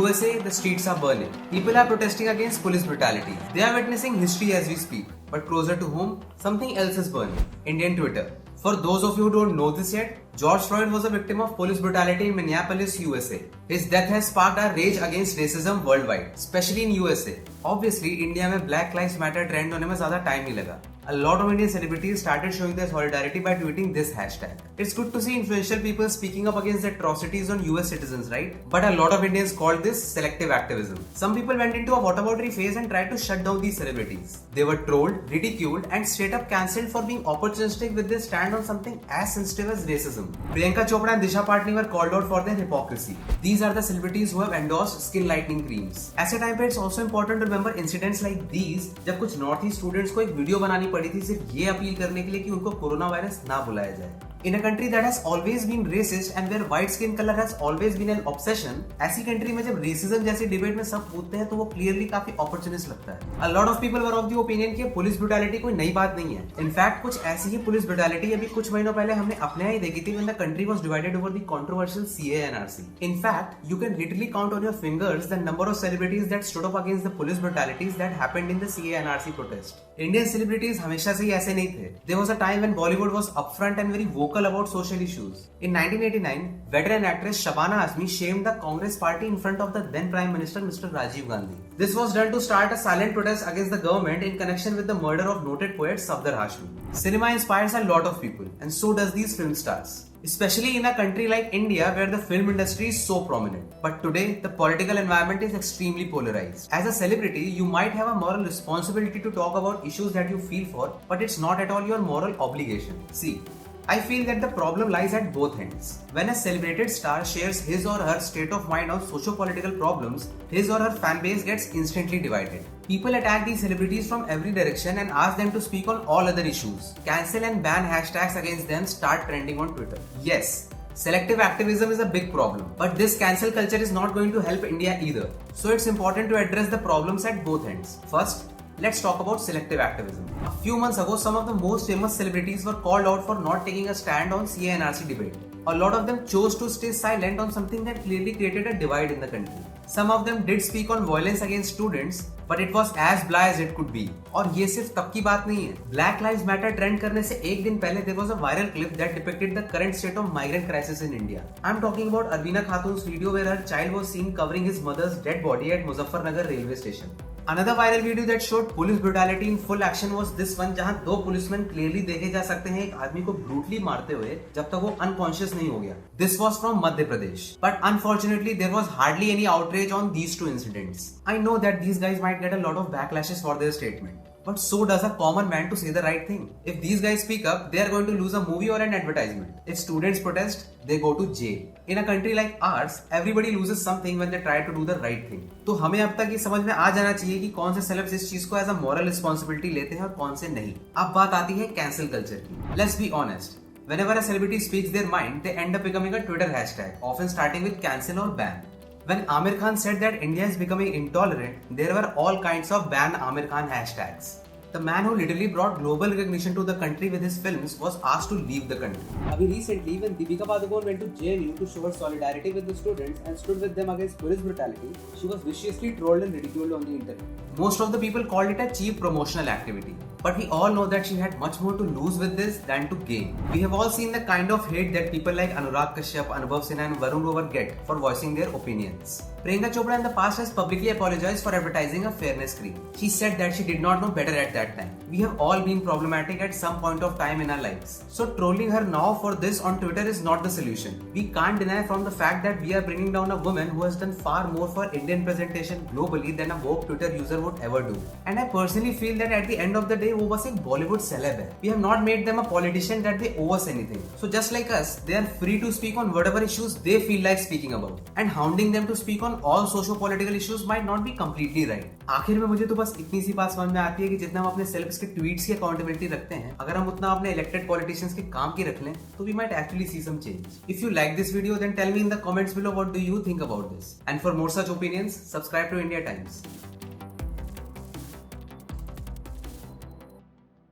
USA, the streets are burning. People are protesting against police brutality. They are witnessing history as we speak. But closer to home, something else is burning. Indian Twitter. For those of you who don't know this yet, George Floyd was a victim of police brutality in Minneapolis, USA. His death has sparked a rage against racism worldwide, especially in USA. Obviously, India में Black Lives Matter trend होने में ज़्यादा time नहीं लगा. A lot of Indian celebrities started showing their solidarity by tweeting this hashtag. It's good to see influential people speaking up against the atrocities on US citizens, right? But a lot of Indians called this selective activism. Some people went into a whataboutery phase and tried to shut down these celebrities. They were trolled, ridiculed, and straight up cancelled for being opportunistic with their stand on something as sensitive as racism. Priyanka Chopra and Disha Patni were called out for their hypocrisy. These are the celebrities who have endorsed skin lightening creams. At a time पे it's also important to remember incidents like these जब कुछ north east students को एक video बनानी पड़ी थी सिर्फ ये अपील करने के लिए कि उनको कोरोना वायरस ना बुलाया जाए. In a country that has always been racist and where white skin color has always been an obsession, ऐसी कंट्री में जब रेसिज्म जैसी डिबेट में सब पूछते हैं तो वो क्लियरली काफी अपॉर्चुनिस्ट लगता है. A lot of people were of the opinion कि पुलिस ब्रुटैलिटी कोई नई बात नहीं है. In fact, कुछ ऐसी ही पुलिस ब्रुटैलिटी अभी कुछ महीनों पहले हमने अपने यहाँ ही देखी थी when the country was divided over the controversial CA/NRC. In fact, you can literally count on your fingers the number of celebrities that stood up against the police brutalities that happened in the CA/NRC protest. Indian celebrities हमेशा से ही ऐसे नहीं थे. There was a time when Bollywood was upfront and very vocal about social issues. In 1989, veteran actress Shabana Azmi shamed the Congress party in front of the then Prime Minister Mr. Rajiv Gandhi. This was done to start a silent protest against the government in connection with the murder of noted poet Safdar Hashmi. Cinema inspires a lot of people, and so does these film stars. Especially in a country like India where the film industry is so prominent. But today, the political environment is extremely polarized. As a celebrity, you might have a moral responsibility to talk about issues that you feel for, but it's not at all your moral obligation. See, I feel that the problem lies at both ends. When a celebrated star shares his or her state of mind on socio-political problems, his or her fan base gets instantly divided. People attack these celebrities from every direction and ask them to speak on all other issues. Cancel and ban hashtags against them start trending on Twitter. Yes, selective activism is a big problem, but this cancel culture is not going to help India either. So it's important to address the problems at both ends. First, let's talk about selective activism. A few months ago, some of the most famous celebrities were called out for not taking a stand on CA/NRC debate. A lot of them chose to stay silent on something that clearly created a divide in the country. Some of them did speak on violence against students, but it was as blah as it could be. और ये सिर्फ तब की बात नहीं है. Black Lives Matter trend करने से एक दिन पहले there was a viral clip that depicted the current state of migrant crisis in India. I'm talking about Arveena Khatun's video where her child was seen covering his mother's dead body at Muzaffarnagar railway station. Another viral video that showed police brutality in full action was this one, जहां दो policeman clearly देखे जा सकते हैं एक आदमी को brutally मारते हुए जब तक वो अनकॉन्शियस नहीं हो गया. This was from Madhya Pradesh, but unfortunately there was hardly any outrage on these two incidents. I know that these guys might get a lot of backlashes for their statement, but so does a common man to say the right thing. If these guys speak up, they are going to lose a movie or an advertisement. If students protest, they go to jail. In a country like ours, everybody loses something when they try to do the right thing. तो हमें अब तक ये समझ में आ जाना चाहिए कि कौन से सेलेब्स इस चीज को एज अ मॉरल रिस्पॉन्सिबिलिटी लेते हैं और कौन से नहीं. अब बात आती है कैंसिल कल्चर की. Let's be honest. Whenever a celebrity speaks their mind, they end up becoming a Twitter hashtag, often starting with cancel or ban. When Aamir Khan said that India is becoming intolerant, there were all kinds of ban Aamir Khan hashtags. The man who literally brought global recognition to the country with his films was asked to leave the country. Abhi recently, when Deepika Padukone went to JNU to show her solidarity with the students and stood with them against police brutality, she was viciously trolled and ridiculed on the internet. Most of the people called it a cheap promotional activity. But we all know that she had much more to lose with this than to gain. We have all seen the kind of hate that people like Anurag Kashyap, Anubhav Sinha and Varun Grover get for voicing their opinions. Priyanka Chopra in the past has publicly apologized for advertising a fairness cream. She said that she did not know better at that time. We have all been problematic at some point of time in our lives. So trolling her now for this on Twitter is not the solution. We can't deny from the fact that we are bringing down a woman who has done far more for Indian presentation globally than a woke Twitter user would ever do. And I personally feel that at the end of the day, वो बस एक Bollywood celeb है. We have not made them a politician that they owe us anything. So just like us, they are free to speak on whatever issues they feel like speaking about. And hounding them to speak on all socio-political issues might not be completely right. आखिर में मुझे तो बस इतनी सी बात समझ में आती है कि जितना हम अपने सेलेब्स के ट्वीट्स की अकाउंटेबिलिटी रखते हैं, अगर हम उतना अपने इलेक्टेड पॉलिटिशियंस के काम की रख लें, तो we might actually see some change. If you like this video, then tell me in the comments below what do you think about this. And for more such opinions, subscribe to India Times.